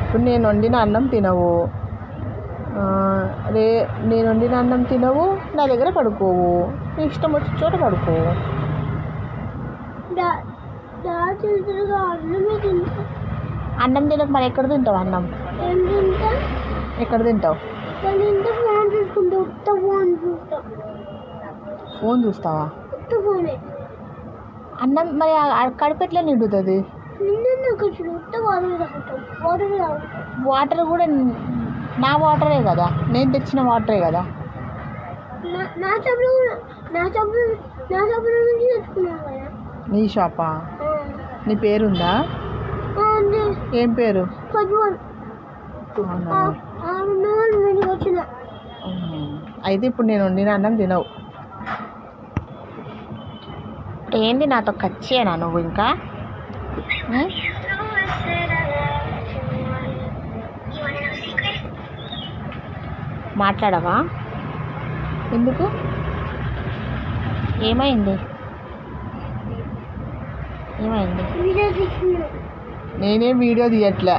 ఇప్పుడు నేను వండిన అన్నం తినవు, నేను వండిన అన్నం తినవు, నా దగ్గర పడుకోవు, నీ ఇష్టం వచ్చిన చోట పడుకోవు. అన్నం తినక మరి ఎక్కడ తింటావు? అన్నం ఎక్కడ తింటావు? ఫోన్ చూస్తావా? అన్నం మరి కడుపు ఎట్లా నిండుతుంది? వాటర్ కూడా నా వాటరే కదా, నేను తెచ్చిన వాటరే కదా. నీ షాపా? నీ పేరుందా? ఏం పేరు? అయితే ఇప్పుడు నేను వండిన అన్నం తినవు. ఏంది నాతో కచ్చేనా నువ్వు? ఇంకా మాట్లాడవా? ఎందుకు? ఏమైంది? నేనేం వీడియో తీయట్లే.